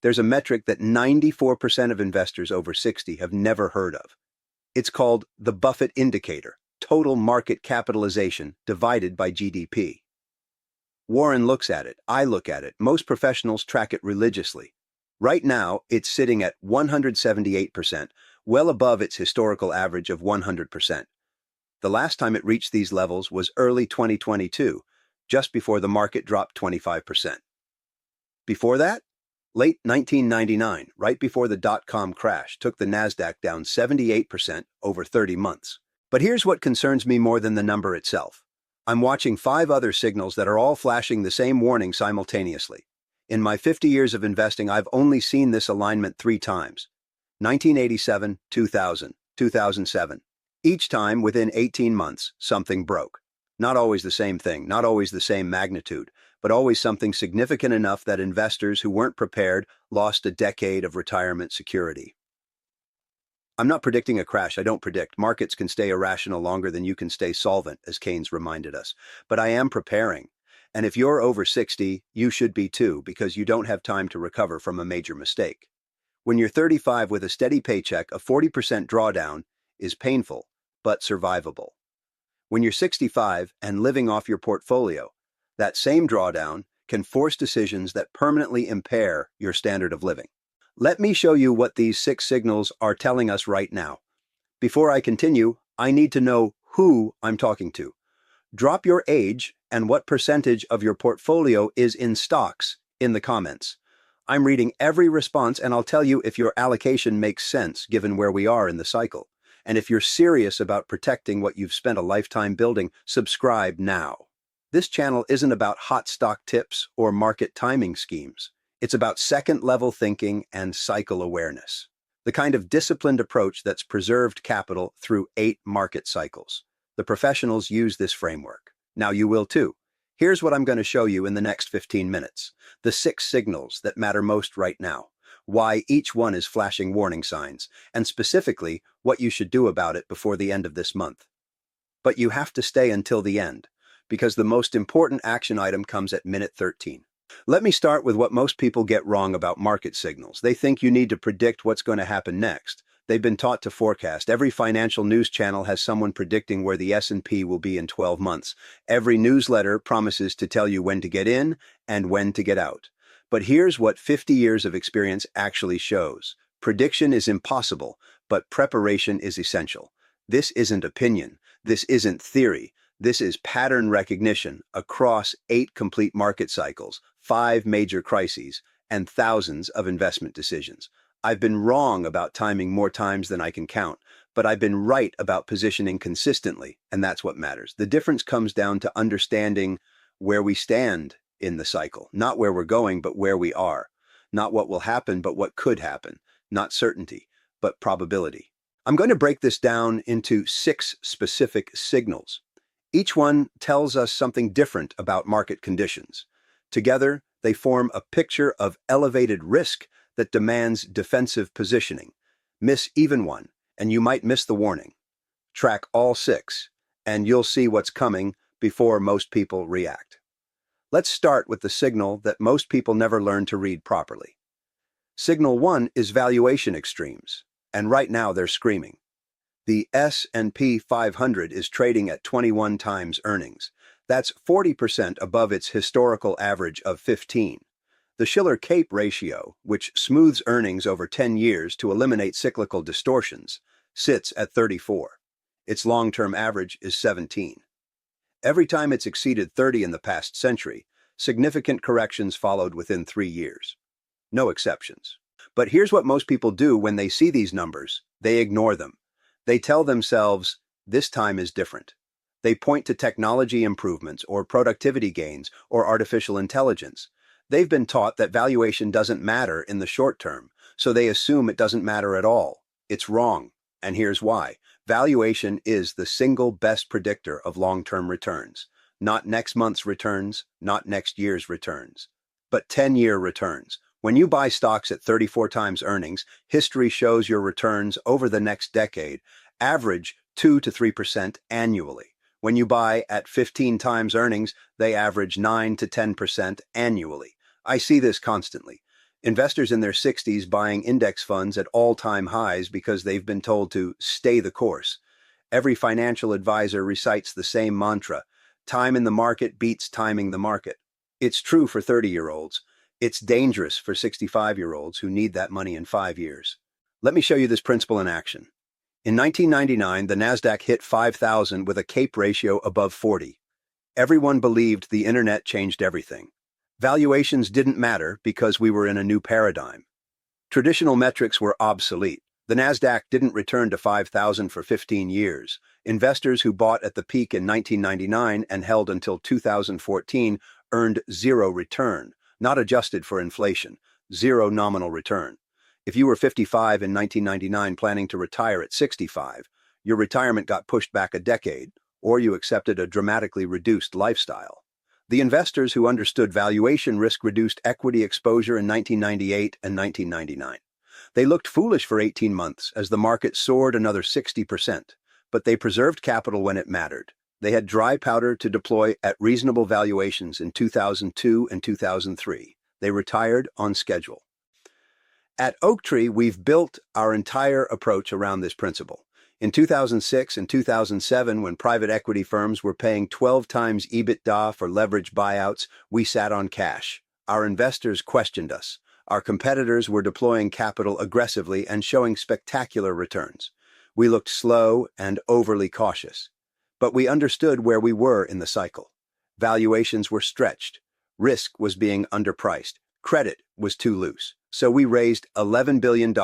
There's a metric that 94% of investors over 60 have never heard of. It's called the Buffett indicator, total market capitalization divided by GDP. Warren looks at it, I look at it, most professionals track it religiously. Right now, it's sitting at 178%, well above its historical average of 100%. The last time it reached these levels was early 2022, just before the market dropped 25%. Before that, late 1999, right before the dot-com crash, took the Nasdaq down 78% over 30 months. But here's what concerns me more than the number itself. I'm watching 5 other signals that are all flashing the same warning simultaneously. In my 50 years of investing, I've only seen this alignment 3 times. 1987, 2000, 2007. Each time, within 18 months, something broke. Not always the same thing, not always the same magnitude, but always something significant enough that investors who weren't prepared lost a decade of retirement security. I'm not predicting a crash. I don't predict. Markets can stay irrational longer than you can stay solvent, as Keynes reminded us. But I am preparing. And if you're over 60, you should be too, because you don't have time to recover from a major mistake. When you're 35 with a steady paycheck, a 40% drawdown is painful, but survivable. When you're 65 and living off your portfolio, that same drawdown can force decisions that permanently impair your standard of living. Let me show you what these 6 signals are telling us right now. Before I continue, I need to know who I'm talking to. Drop your age and what percentage of your portfolio is in stocks in the comments. I'm reading every response, and I'll tell you if your allocation makes sense given where we are in the cycle. And if you're serious about protecting what you've spent a lifetime building, subscribe now. This channel isn't about hot stock tips or market timing schemes. It's about second-level thinking and cycle awareness, the kind of disciplined approach that's preserved capital through 8 market cycles. The professionals use this framework. Now you will too. Here's what I'm going to show you in the next 15 minutes. The 6 signals that matter most right now, why each one is flashing warning signs, and specifically what you should do about it before the end of this month. But you have to stay until the end, because the most important action item comes at minute 13. Let me start with what most people get wrong about market signals. They think you need to predict what's going to happen next. They've been taught to forecast. Every financial news channel has someone predicting where the S&P will be in 12 months. Every newsletter promises to tell you when to get in and when to get out. But here's what 50 years of experience actually shows. Prediction is impossible, but preparation is essential. This isn't opinion. This isn't theory. This is pattern recognition across 8 complete market cycles, 5 major crises, and thousands of investment decisions. I've been wrong about timing more times than I can count, but I've been right about positioning consistently, and that's what matters. The difference comes down to understanding where we stand in the cycle, not where we're going, but where we are. Not what will happen, but what could happen. Not certainty, but probability. I'm going to break this down into 6 specific signals. Each one tells us something different about market conditions. Together, they form a picture of elevated risk that demands defensive positioning. Miss even one, and you might miss the warning. Track all 6, and you'll see what's coming before most people react. Let's start with the signal that most people never learn to read properly. Signal 1 is valuation extremes, and right now they're screaming. The S&P 500 is trading at 21 times earnings. That's 40% above its historical average of 15. The Shiller-Cape ratio, which smooths earnings over 10 years to eliminate cyclical distortions, sits at 34. Its long-term average is 17. Every time it's exceeded 30 in the past century, significant corrections followed within 3 years. No exceptions. But here's what most people do when they see these numbers. They ignore them. They tell themselves, this time is different. They point to technology improvements or productivity gains or artificial intelligence. They've been taught that valuation doesn't matter in the short term, so they assume it doesn't matter at all. It's wrong, and here's why. Valuation is the single best predictor of long-term returns. Not next month's returns, not next year's returns, but 10-year returns. When you buy stocks at 34 times earnings, history shows your returns over the next decade average 2 to 3% annually. When you buy at 15 times earnings, they average 9 to 10% annually. I see this constantly. Investors in their 60s buying index funds at all-time highs because they've been told to stay the course. Every financial advisor recites the same mantra: time in the market beats timing the market. It's true for 30-year-olds. It's dangerous for 65-year-olds who need that money in 5 years. Let me show you this principle in action. In 1999, the Nasdaq hit 5,000 with a CAPE ratio above 40. Everyone believed the internet changed everything. Valuations didn't matter because we were in a new paradigm. Traditional metrics were obsolete. The Nasdaq didn't return to 5,000 for 15 years. Investors who bought at the peak in 1999 and held until 2014 earned zero return, not adjusted for inflation, zero nominal return. If you were 55 in 1999 planning to retire at 65, your retirement got pushed back a decade, or you accepted a dramatically reduced lifestyle. The investors who understood valuation risk reduced equity exposure in 1998 and 1999. They looked foolish for 18 months as the market soared another 60%, but they preserved capital when it mattered. They had dry powder to deploy at reasonable valuations in 2002 and 2003. They retired on schedule. At Oaktree, we've built our entire approach around this principle. In 2006 and 2007, when private equity firms were paying 12 times EBITDA for leveraged buyouts, we sat on cash. Our investors questioned us. Our competitors were deploying capital aggressively and showing spectacular returns. We looked slow and overly cautious. But we understood where we were in the cycle. Valuations were stretched. Risk was being underpriced. Credit was too loose. So we raised $11 billion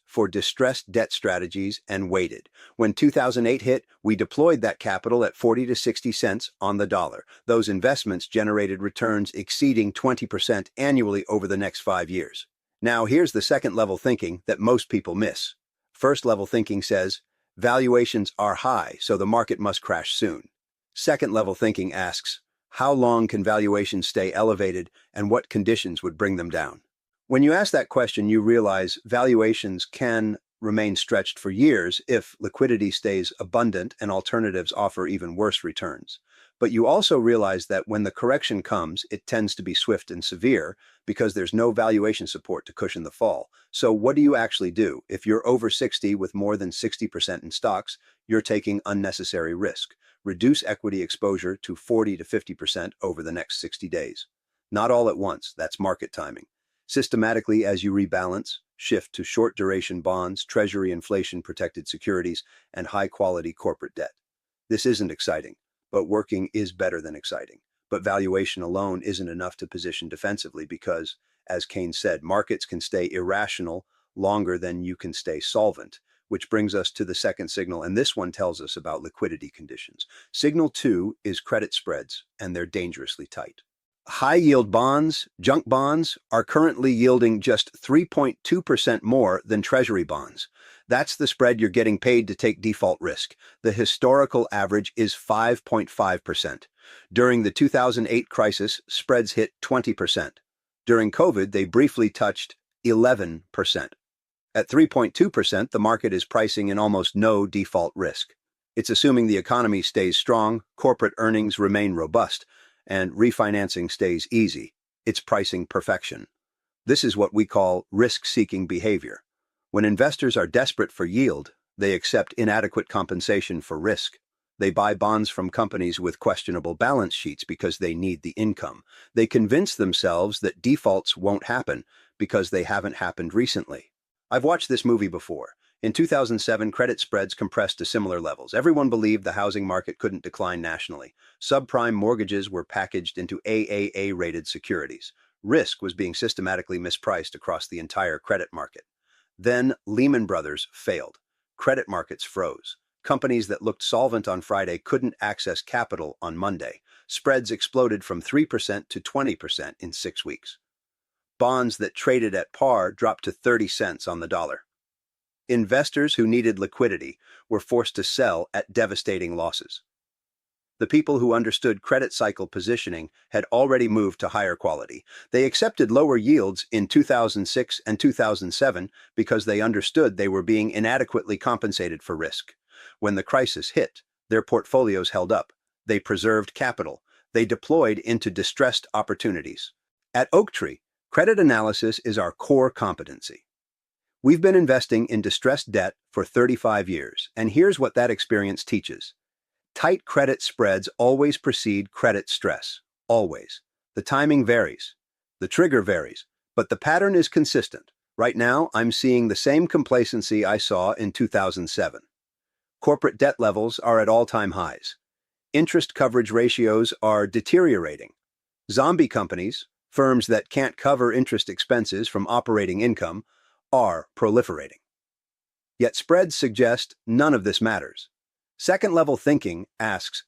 for distressed debt strategies and waited. When 2008 hit, we deployed that capital at 40 to 60 cents on the dollar. Those investments generated returns exceeding 20% annually over the next 5 years. Now, here's the second-level thinking that most people miss. First-level thinking says, valuations are high, so the market must crash soon. Second-level thinking asks, how long can valuations stay elevated and what conditions would bring them down? When you ask that question, you realize valuations can remain stretched for years if liquidity stays abundant and alternatives offer even worse returns. But you also realize that when the correction comes, it tends to be swift and severe because there's no valuation support to cushion the fall. So what do you actually do? If you're over 60 with more than 60% in stocks, you're taking unnecessary risk. Reduce equity exposure to 40 to 50% over the next 60 days. Not all at once, that's market timing. Systematically, as you rebalance, shift to short-duration bonds, treasury inflation-protected securities, and high-quality corporate debt. This isn't exciting, but working is better than exciting. But valuation alone isn't enough to position defensively because, as Keynes said, markets can stay irrational longer than you can stay solvent, which brings us to the second signal, and this one tells us about liquidity conditions. Signal 2 is credit spreads, and they're dangerously tight. High-yield bonds, junk bonds, are currently yielding just 3.2% more than Treasury bonds. That's the spread you're getting paid to take default risk. The historical average is 5.5%. During the 2008 crisis, spreads hit 20%. During COVID, they briefly touched 11%. At 3.2%, the market is pricing in almost no default risk. It's assuming the economy stays strong, corporate earnings remain robust, and refinancing stays easy. It's pricing perfection. This is what we call risk-seeking behavior. When investors are desperate for yield, they accept inadequate compensation for risk. They buy bonds from companies with questionable balance sheets because they need the income. They convince themselves that defaults won't happen because they haven't happened recently. I've watched this movie before. In 2007, credit spreads compressed to similar levels. Everyone believed the housing market couldn't decline nationally. Subprime mortgages were packaged into AAA-rated securities. Risk was being systematically mispriced across the entire credit market. Then Lehman Brothers failed. Credit markets froze. Companies that looked solvent on Friday couldn't access capital on Monday. Spreads exploded from 3% to 20% in 6 weeks. Bonds that traded at par dropped to 30 cents on the dollar. Investors who needed liquidity were forced to sell at devastating losses. The people who understood credit cycle positioning had already moved to higher quality. They accepted lower yields in 2006 and 2007 because they understood they were being inadequately compensated for risk. When the crisis hit, their portfolios held up. They preserved capital. They deployed into distressed opportunities. At Oaktree, Credit analysis is our core competency. We've been investing in distressed debt for 35 years, and here's what that experience teaches. Tight credit spreads always precede credit stress. Always. The timing varies. The trigger varies. But the pattern is consistent. Right now, I'm seeing the same complacency I saw in 2007. Corporate debt levels are at all-time highs. Interest coverage ratios are deteriorating. Zombie companies, firms that can't cover interest expenses from operating income, are proliferating. Yet spreads suggest none of this matters. Second-level thinking asks,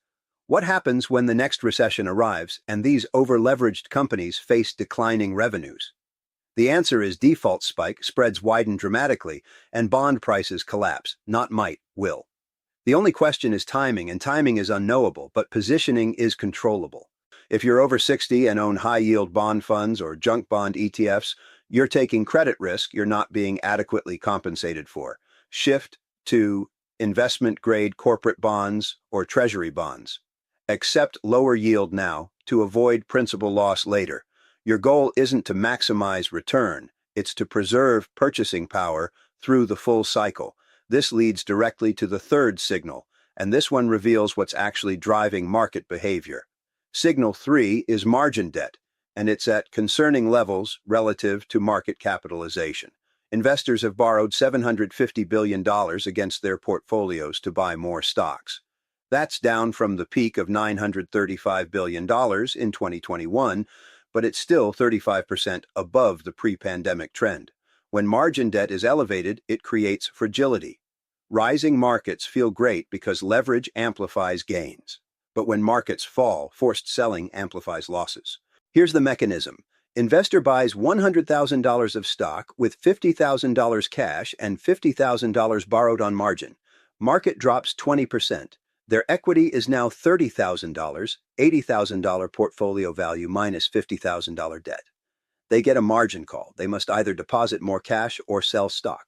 what happens when the next recession arrives and these over-leveraged companies face declining revenues? The answer is default spike, spreads widen dramatically, and bond prices collapse, not might, will. The only question is timing, and timing is unknowable, but positioning is controllable. If you're over 60 and own high-yield bond funds or junk bond ETFs, you're taking credit risk you're not being adequately compensated for. Shift to investment-grade corporate bonds or treasury bonds. Accept lower yield now to avoid principal loss later. Your goal isn't to maximize return, it's to preserve purchasing power through the full cycle. This leads directly to the third signal, and this one reveals what's actually driving market behavior. Signal 3 is margin debt, and it's at concerning levels relative to market capitalization. Investors have borrowed $750 billion against their portfolios to buy more stocks. That's down from the peak of $935 billion in 2021, but it's still 35% above the pre-pandemic trend. When margin debt is elevated, it creates fragility. Rising markets feel great because leverage amplifies gains. But when markets fall, forced selling amplifies losses. Here's the mechanism. Investor buys $100,000 of stock with $50,000 cash and $50,000 borrowed on margin. Market drops 20%. Their equity is now $30,000, $80,000 portfolio value minus $50,000 debt. They get a margin call. They must either deposit more cash or sell stock.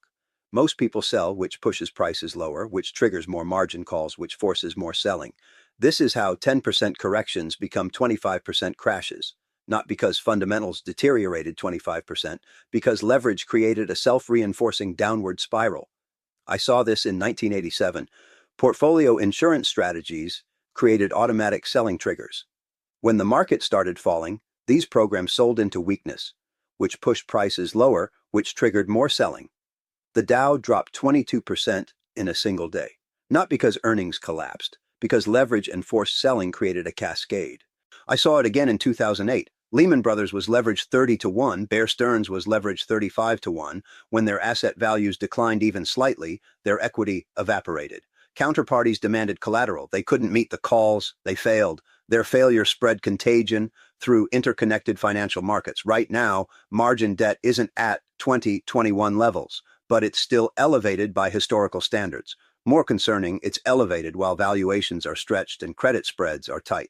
Most people sell, which pushes prices lower, which triggers more margin calls, which forces more selling. This is how 10% corrections become 25% crashes. Not because fundamentals deteriorated 25%, because leverage created a self-reinforcing downward spiral. I saw this in 1987. Portfolio insurance strategies created automatic selling triggers. When the market started falling, these programs sold into weakness, which pushed prices lower, which triggered more selling. The Dow dropped 22% in a single day. Not because earnings collapsed, because leverage and forced selling created a cascade. I saw it again in 2008. Lehman Brothers was leveraged 30-1, Bear Stearns was leveraged 35-1. When their asset values declined even slightly, their equity evaporated. Counterparties demanded collateral. They couldn't meet the calls. They failed. Their failure spread contagion through interconnected financial markets. Right now, margin debt isn't at 2021 levels, but it's still elevated by historical standards. More concerning, it's elevated while valuations are stretched and credit spreads are tight.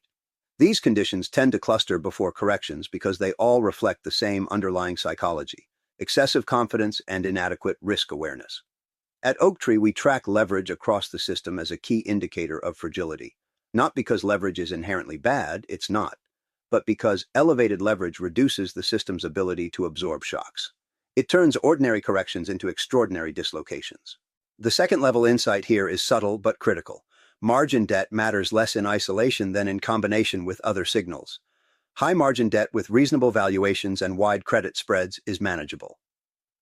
These conditions tend to cluster before corrections because they all reflect the same underlying psychology: excessive confidence and inadequate risk awareness. At Oaktree, we track leverage across the system as a key indicator of fragility. Not because leverage is inherently bad, it's not, but because elevated leverage reduces the system's ability to absorb shocks. It turns ordinary corrections into extraordinary dislocations. The second-level insight here is subtle but critical. Margin debt matters less in isolation than in combination with other signals. High margin debt with reasonable valuations and wide credit spreads is manageable.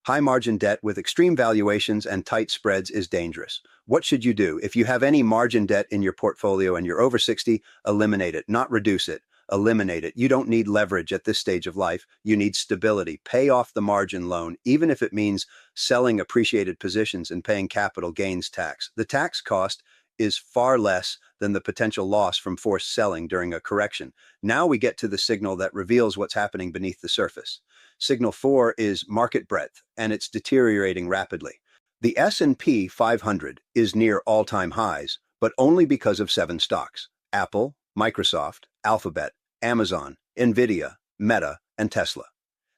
High margin debt with extreme valuations and tight spreads is dangerous. What should you do? If you have any margin debt in your portfolio and you're over 60, eliminate it, not reduce it. Eliminate it. You don't need leverage at this stage of life. You need stability. Pay off the margin loan, even if it means selling appreciated positions and paying capital gains tax. The tax cost is far less than the potential loss from forced selling during a correction. Now we get to the signal that reveals what's happening beneath the surface. Signal 4 is market breadth, and it's deteriorating rapidly. The S&P 500 is near all-time highs, but only because of 7 stocks: Apple, Microsoft, Alphabet, Amazon, Nvidia, Meta, and Tesla.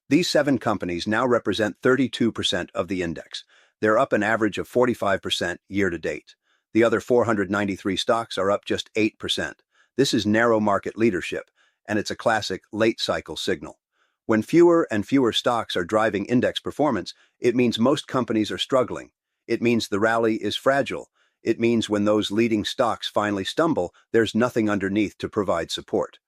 These 7 companies now represent 32% of the index. They're up an average of 45% year to date. The other 493 stocks are up just 8%. This is narrow market leadership, and it's a classic late cycle signal. When fewer and fewer stocks are driving index performance, it means most companies are struggling. It means the rally is fragile. It means when those leading stocks finally stumble, there's nothing underneath to provide support.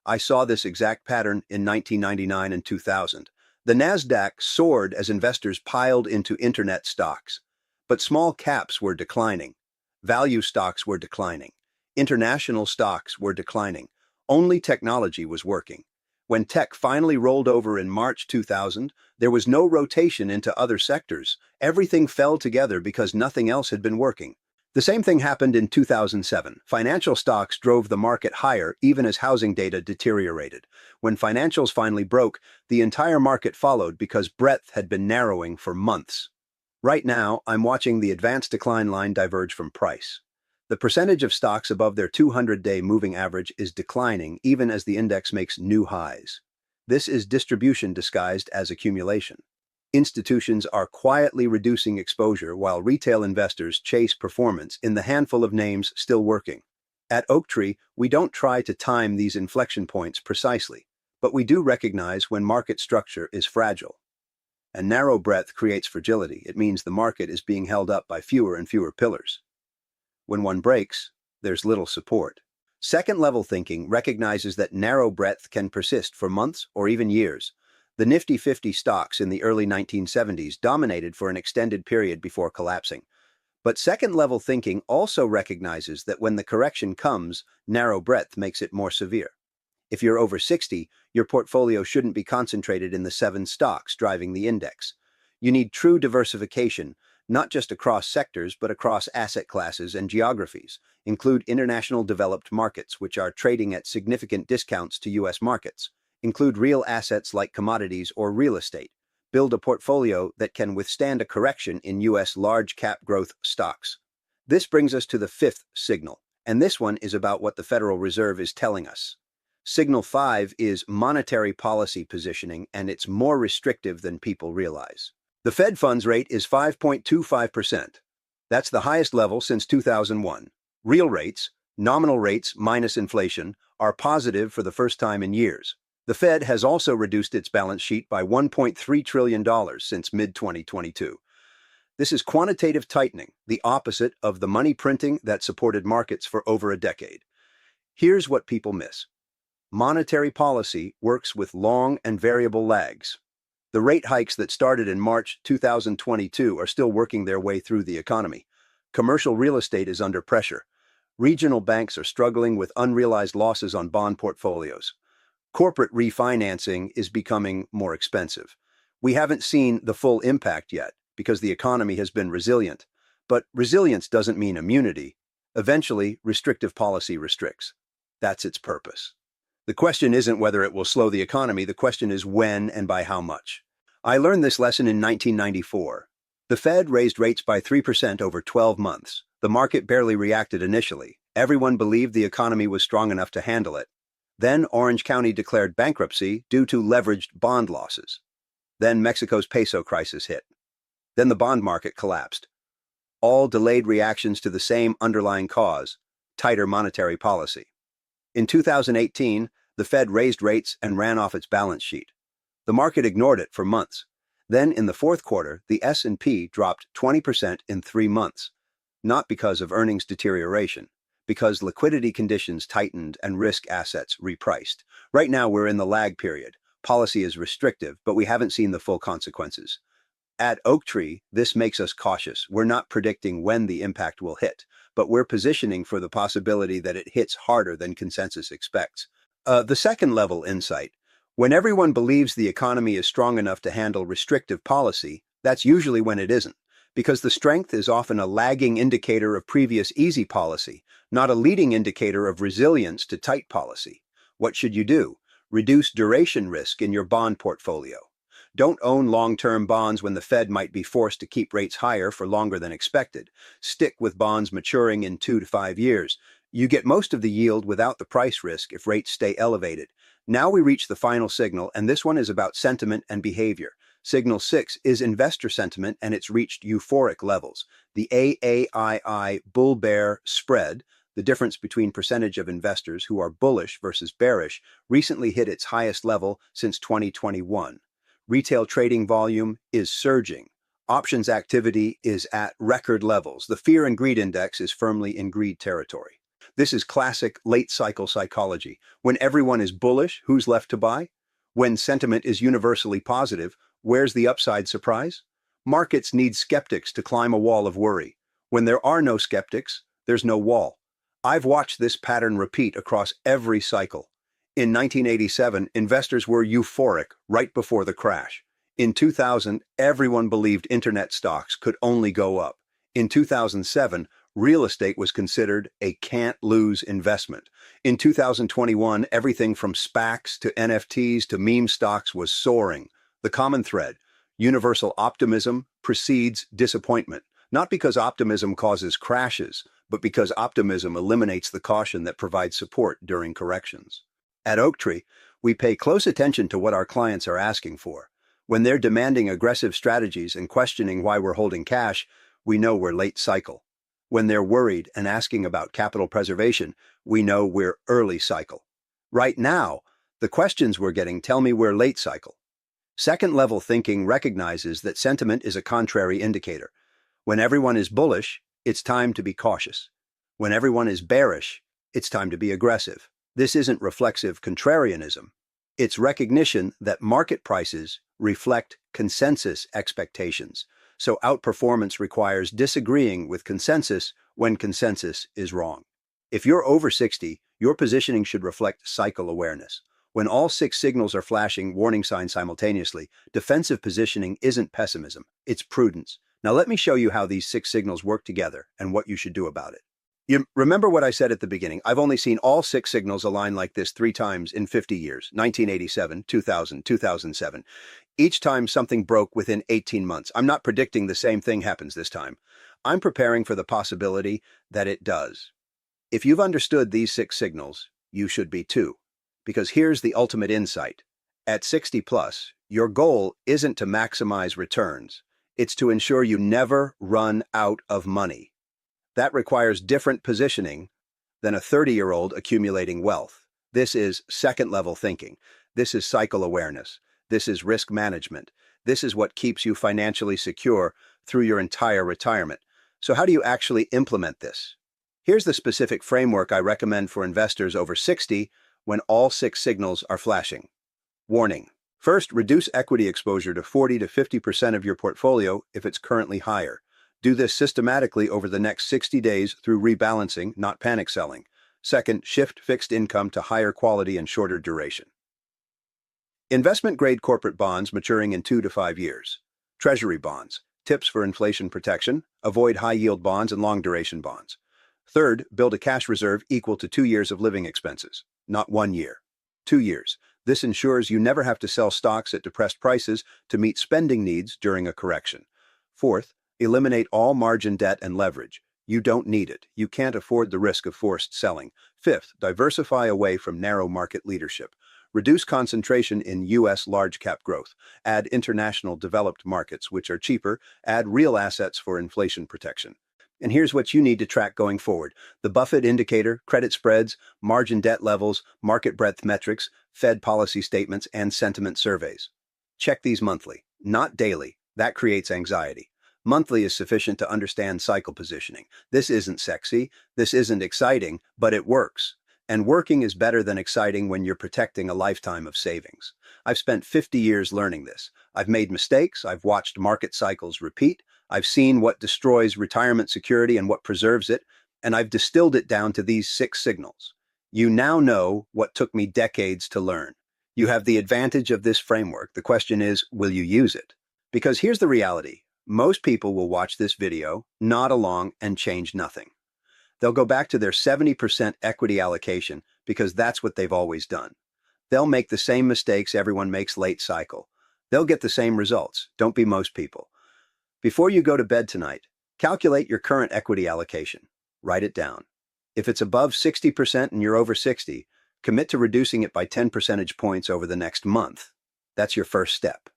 I saw this exact pattern in 1999 and 2000. The Nasdaq soared as investors piled into internet stocks. But small caps were declining. Value stocks were declining. International stocks were declining. Only technology was working. When tech finally rolled over in March 2000, there was no rotation into other sectors. Everything fell together because nothing else had been working. The same thing happened in 2007. Financial stocks drove the market higher even as housing data deteriorated. When financials finally broke, the entire market followed because breadth had been narrowing for months. Right now, I'm watching the advanced decline line diverge from price. The percentage of stocks above their 200-day moving average is declining even as the index makes new highs. This is distribution disguised as accumulation. Institutions are quietly reducing exposure while retail investors chase performance in the handful of names still working. At Oaktree, we don't try to time these inflection points precisely, but we do recognize when market structure is fragile. And narrow breadth creates fragility. It means the market is being held up by fewer and fewer pillars. When one breaks, there's little support. Second-level thinking recognizes that narrow breadth can persist for months or even years. The Nifty 50 stocks in the early 1970s dominated for an extended period before collapsing. But second-level thinking also recognizes that when the correction comes, narrow breadth makes it more severe. If you're over 60, your portfolio shouldn't be concentrated in the 7 stocks driving the index. You need true diversification, not just across sectors, but across asset classes and geographies. Include international developed markets, which are trading at significant discounts to U.S. markets. Include real assets like commodities or real estate. Build a portfolio that can withstand a correction in U.S. large-cap growth stocks. This brings us to the 5th signal, and this one is about what the Federal Reserve is telling us. Signal 5 is monetary policy positioning, and it's more restrictive than people realize. The Fed funds rate is 5.25%. That's the highest level since 2001. Real rates, nominal rates minus inflation, are positive for the first time in years. The Fed has also reduced its balance sheet by $1.3 trillion since mid-2022. This is quantitative tightening, the opposite of the money printing that supported markets for over a decade. Here's what people miss. Monetary policy works with long and variable lags. The rate hikes that started in March 2022 are still working their way through the economy. Commercial real estate is under pressure. Regional banks are struggling with unrealized losses on bond portfolios. Corporate refinancing is becoming more expensive. We haven't seen the full impact yet because the economy has been resilient. But resilience doesn't mean immunity. Eventually, restrictive policy restricts. That's its purpose. The question isn't whether it will slow the economy, the question is when and by how much. I learned this lesson in 1994. The Fed raised rates by 3% over 12 months. The market barely reacted initially. Everyone believed the economy was strong enough to handle it. Then Orange County declared bankruptcy due to leveraged bond losses. Then Mexico's peso crisis hit. Then the bond market collapsed. All delayed reactions to the same underlying cause, tighter monetary policy. In 2018, the Fed raised rates and ran off its balance sheet. The market ignored it for months. Then in the fourth quarter, the S&P dropped 20% in 3 months. Not because of earnings deterioration, because liquidity conditions tightened and risk assets repriced. Right now we're in the lag period. Policy is restrictive, but we haven't seen the full consequences. At Oaktree, this makes us cautious. We're not predicting when the impact will hit, but we're positioning for the possibility that it hits harder than consensus expects. The second level insight. When everyone believes the economy is strong enough to handle restrictive policy, that's usually when it isn't, because the strength is often a lagging indicator of previous easy policy, not a leading indicator of resilience to tight policy. What should you do? Reduce duration risk in your bond portfolio. Don't own long-term bonds when the Fed might be forced to keep rates higher for longer than expected. Stick with bonds maturing in 2 to 5 years. You get most of the yield without the price risk if rates stay elevated. Now we reach the final signal, and this one is about sentiment and behavior. Signal 6 is investor sentiment, and it's reached euphoric levels. The AAII bull-bear spread, The difference between percentage of investors who are bullish versus bearish recently hit its highest level since 2021. Retail trading volume is surging. Options activity is at record levels. The fear and greed index is firmly in greed territory. This is classic late cycle psychology. When everyone is bullish, who's left to buy? When sentiment is universally positive, where's the upside surprise? Markets need skeptics to climb a wall of worry. When there are no skeptics, there's no wall. I've watched this pattern repeat across every cycle. In 1987, investors were euphoric right before the crash. In 2000, everyone believed internet stocks could only go up. In 2007, real estate was considered a can't-lose investment. In 2021, everything from SPACs to NFTs to meme stocks was soaring. The common thread: universal optimism precedes disappointment. Not because optimism causes crashes, but because optimism eliminates the caution that provides support during corrections. At Oaktree, we pay close attention to what our clients are asking for. When they're demanding aggressive strategies and questioning why we're holding cash, we know we're late cycle. When they're worried and asking about capital preservation, we know we're early cycle. Right now, the questions we're getting tell me we're late cycle. Second-level thinking recognizes that sentiment is a contrary indicator. When everyone is bullish, it's time to be cautious. When everyone is bearish, it's time to be aggressive. This isn't reflexive contrarianism. It's recognition that market prices reflect consensus expectations. So outperformance requires disagreeing with consensus when consensus is wrong. If you're over 60, your positioning should reflect cycle awareness. When all 6 signals are flashing warning signs simultaneously, defensive positioning isn't pessimism, it's prudence. Now let me show you how these 6 signals work together and what you should do about it. You remember what I said at the beginning? I've only seen all 6 signals align like this 3 times in 50 years: 1987, 2000, 2007. Each time something broke within 18 months. I'm not predicting the same thing happens this time. I'm preparing for the possibility that it does. If you've understood these 6 signals, you should be too. Because here's the ultimate insight. At 60 plus, your goal isn't to maximize returns. It's to ensure you never run out of money. That requires different positioning than a 30-year-old accumulating wealth. This is second-level thinking. This is cycle awareness. This is risk management. This is what keeps you financially secure through your entire retirement. So how do you actually implement this? Here's the specific framework I recommend for investors over 60 when all 6 signals are flashing. Warning. First, reduce equity exposure to 40 to 50% of your portfolio if it's currently higher. Do this systematically over the next 60 days through rebalancing, not panic selling. Second, shift fixed income to higher quality and shorter duration. Investment-grade corporate bonds maturing in 2 to 5 years. Treasury bonds. Tips for inflation protection. Avoid high-yield bonds and long-duration bonds. Third, build a cash reserve equal to 2 years of living expenses, not 1 year. 2 years. This ensures you never have to sell stocks at depressed prices to meet spending needs during a correction. Fourth, eliminate all margin debt and leverage. You don't need it. You can't afford the risk of forced selling. Fifth, diversify away from narrow market leadership. Reduce concentration in U.S. large-cap growth. Add international developed markets, which are cheaper. Add real assets for inflation protection. And here's what you need to track going forward: the Buffett indicator, credit spreads, margin debt levels, market breadth metrics, Fed policy statements, and sentiment surveys. Check these monthly, not daily. That creates anxiety. Monthly is sufficient to understand cycle positioning. This isn't sexy, this isn't exciting, but it works. And working is better than exciting when you're protecting a lifetime of savings. I've spent 50 years learning this. I've made mistakes, I've watched market cycles repeat, I've seen what destroys retirement security and what preserves it, and I've distilled it down to these 6 signals. You now know what took me decades to learn. You have the advantage of this framework. The question is, will you use it? Because here's the reality. Most people will watch this video, nod along, and change nothing. They'll go back to their 70% equity allocation because that's what they've always done. They'll make the same mistakes everyone makes late cycle. They'll get the same results. Don't be most people. Before you go to bed tonight, calculate your current equity allocation. Write it down. If it's above 60% and you're over 60, commit to reducing it by 10 percentage points over the next month. That's your first step.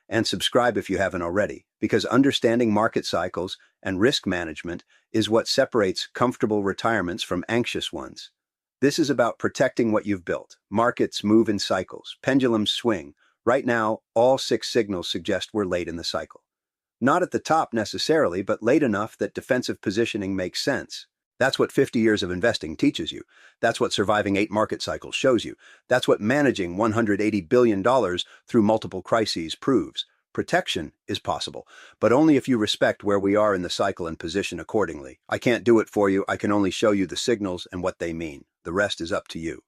And subscribe if you haven't already, because understanding market cycles and risk management is what separates comfortable retirements from anxious ones. This is about protecting what you've built. Markets move in cycles, pendulums swing. Right now, all 6 signals suggest we're late in the cycle. Not at the top necessarily, but late enough that defensive positioning makes sense. That's what 50 years of investing teaches you. That's what surviving 8 market cycles shows you. That's what managing $180 billion through multiple crises proves. Protection is possible, but only if you respect where we are in the cycle and position accordingly. I can't do it for you. I can only show you the signals and what they mean. The rest is up to you.